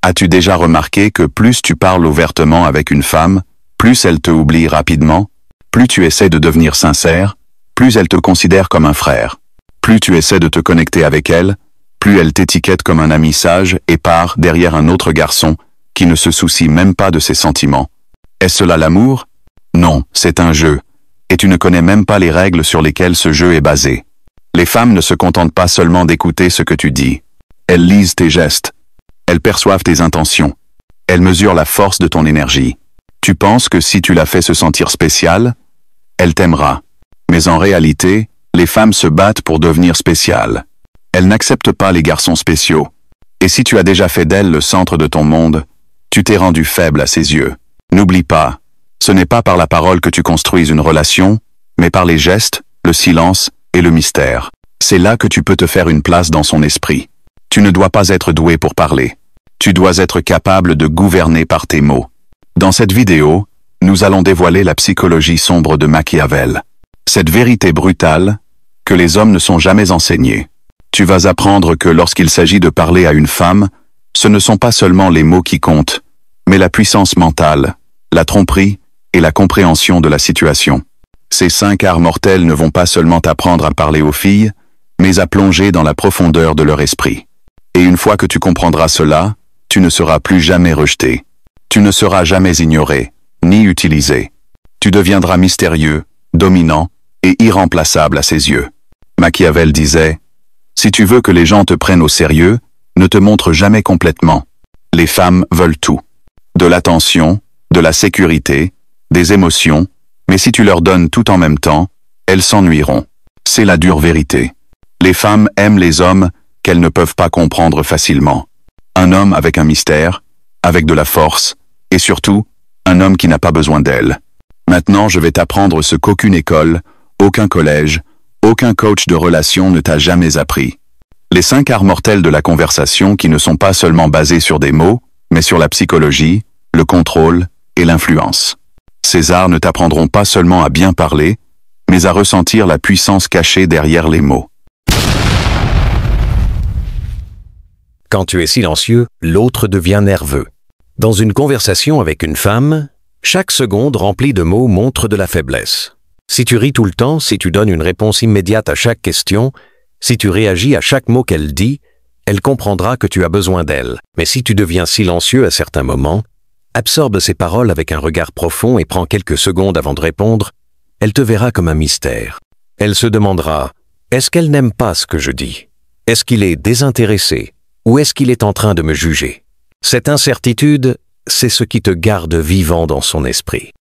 As-tu déjà remarqué que plus tu parles ouvertement avec une femme, plus elle te oublie rapidement? Plus tu essaies de devenir sincère, plus elle te considère comme un frère. Plus tu essaies de te connecter avec elle, plus elle t'étiquette comme un ami sage et part derrière un autre garçon qui ne se soucie même pas de ses sentiments. Est-ce cela l'amour? Non, c'est un jeu. Et tu ne connais même pas les règles sur lesquelles ce jeu est basé. Les femmes ne se contentent pas seulement d'écouter ce que tu dis. Elles lisent tes gestes. Elles perçoivent tes intentions. Elles mesurent la force de ton énergie. Tu penses que si tu la fais se sentir spéciale, elle t'aimera. Mais en réalité, les femmes se battent pour devenir spéciales. Elles n'acceptent pas les garçons spéciaux. Et si tu as déjà fait d'elle le centre de ton monde, tu t'es rendu faible à ses yeux. N'oublie pas, ce n'est pas par la parole que tu construis une relation, mais par les gestes, le silence et le mystère. C'est là que tu peux te faire une place dans son esprit. Tu ne dois pas être doué pour parler. Tu dois être capable de gouverner par tes mots. Dans cette vidéo, nous allons dévoiler la psychologie sombre de Machiavel. Cette vérité brutale, que les hommes ne sont jamais enseignés. Tu vas apprendre que lorsqu'il s'agit de parler à une femme, ce ne sont pas seulement les mots qui comptent, mais la puissance mentale, la tromperie et la compréhension de la situation. Ces 5 arts mortels ne vont pas seulement t'apprendre à parler aux filles, mais à plonger dans la profondeur de leur esprit. Et une fois que tu comprendras cela, tu ne seras plus jamais rejeté. Tu ne seras jamais ignoré, ni utilisé. Tu deviendras mystérieux, dominant et irremplaçable à ses yeux. Machiavel disait, « Si tu veux que les gens te prennent au sérieux, ne te montre jamais complètement. Les femmes veulent tout. De l'attention, de la sécurité, des émotions, mais si tu leur donnes tout en même temps, elles s'ennuieront. C'est la dure vérité. Les femmes aiment les hommes qu'elles ne peuvent pas comprendre facilement. Un homme avec un mystère, avec de la force, et surtout, un homme qui n'a pas besoin d'elle. Maintenant, je vais t'apprendre ce qu'aucune école, aucun collège, aucun coach de relations ne t'a jamais appris. Les 5 arts mortels de la conversation qui ne sont pas seulement basés sur des mots, mais sur la psychologie, le contrôle et l'influence. Ces arts ne t'apprendront pas seulement à bien parler, mais à ressentir la puissance cachée derrière les mots. Quand tu es silencieux, l'autre devient nerveux. Dans une conversation avec une femme, chaque seconde remplie de mots montre de la faiblesse. Si tu ris tout le temps, si tu donnes une réponse immédiate à chaque question, si tu réagis à chaque mot qu'elle dit, elle comprendra que tu as besoin d'elle. Mais si tu deviens silencieux à certains moments, absorbe ses paroles avec un regard profond et prends quelques secondes avant de répondre, elle te verra comme un mystère. Elle se demandera, est-ce qu'elle n'aime pas ce que je dis? Est-ce qu'il est désintéressé? Ou est-ce qu'il est en train de me juger? Cette incertitude, c'est ce qui te garde vivant dans son esprit.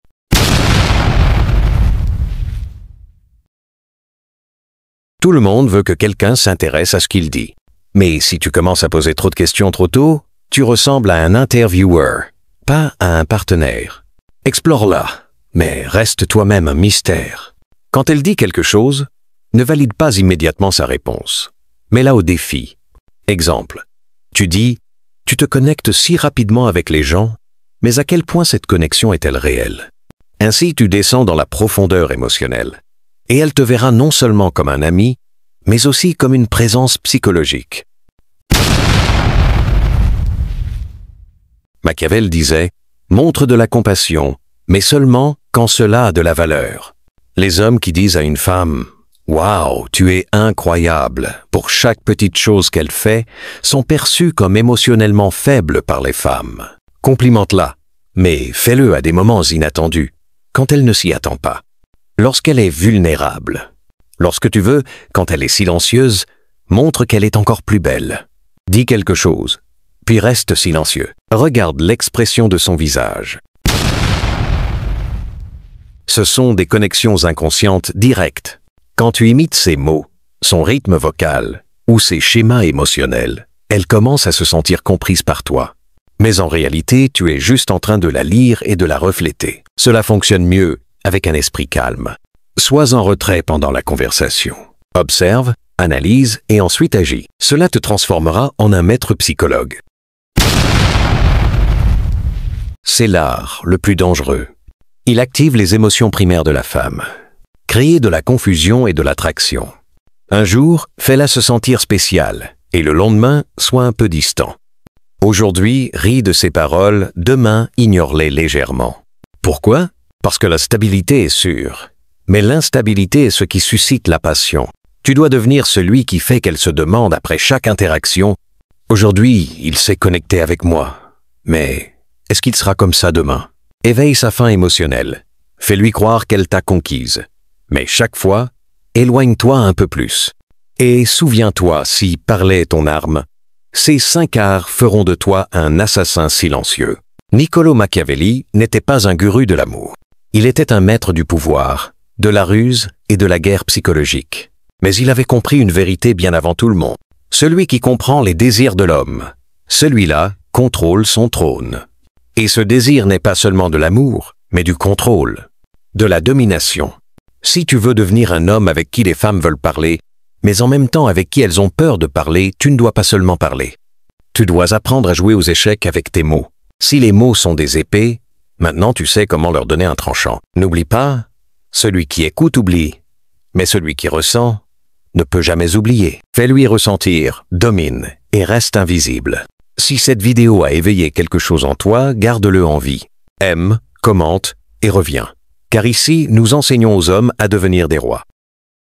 Tout le monde veut que quelqu'un s'intéresse à ce qu'il dit. Mais si tu commences à poser trop de questions trop tôt, tu ressembles à un intervieweur, pas à un partenaire. Explore-la, mais reste toi-même un mystère. Quand elle dit quelque chose, ne valide pas immédiatement sa réponse. Mets-la au défi. Exemple, tu dis « Tu te connectes si rapidement avec les gens, mais à quel point cette connexion est-elle réelle ?» Ainsi, tu descends dans la profondeur émotionnelle. Et elle te verra non seulement comme un ami, mais aussi comme une présence psychologique. Machiavel disait « Montre de la compassion, mais seulement quand cela a de la valeur. » Les hommes qui disent à une femme « Waouh, tu es incroyable » pour chaque petite chose qu'elle fait, sont perçus comme émotionnellement faibles par les femmes. Complimente-la, mais fais-le à des moments inattendus, quand elle ne s'y attend pas. Lorsqu'elle est vulnérable. Lorsque tu veux, quand elle est silencieuse, montre qu'elle est encore plus belle. Dis quelque chose, puis reste silencieux. Regarde l'expression de son visage. Ce sont des connexions inconscientes directes. Quand tu imites ses mots, son rythme vocal ou ses schémas émotionnels, elle commence à se sentir comprise par toi. Mais en réalité, tu es juste en train de la lire et de la refléter. Cela fonctionne mieux avec un esprit calme. Sois en retrait pendant la conversation. Observe, analyse et ensuite agis. Cela te transformera en un maître psychologue. C'est l'art le plus dangereux. Il active les émotions primaires de la femme. Créer de la confusion et de l'attraction. Un jour, fais-la se sentir spéciale et le lendemain, sois un peu distant. Aujourd'hui, ris de ces paroles, demain, ignore-les légèrement. Pourquoi? Parce que la stabilité est sûre. Mais l'instabilité est ce qui suscite la passion. Tu dois devenir celui qui fait qu'elle se demande après chaque interaction « Aujourd'hui, il s'est connecté avec moi. Mais est-ce qu'il sera comme ça demain ?» Éveille sa faim émotionnelle. Fais-lui croire qu'elle t'a conquise. Mais chaque fois, éloigne-toi un peu plus. Et souviens-toi, si parler est ton arme, ces 5 arts feront de toi un assassin silencieux. Niccolò Machiavelli n'était pas un guru de l'amour. Il était un maître du pouvoir, de la ruse et de la guerre psychologique. Mais il avait compris une vérité bien avant tout le monde. Celui qui comprend les désirs de l'homme, celui-là contrôle son trône. Et ce désir n'est pas seulement de l'amour, mais du contrôle, de la domination. Si tu veux devenir un homme avec qui les femmes veulent parler, mais en même temps avec qui elles ont peur de parler, tu ne dois pas seulement parler. Tu dois apprendre à jouer aux échecs avec tes mots. Si les mots sont des épées, maintenant tu sais comment leur donner un tranchant. N'oublie pas, celui qui écoute oublie, mais celui qui ressent ne peut jamais oublier. Fais-lui ressentir, domine et reste invisible. Si cette vidéo a éveillé quelque chose en toi, garde-le en vie. Aime, commente et reviens. Car ici, nous enseignons aux hommes à devenir des rois.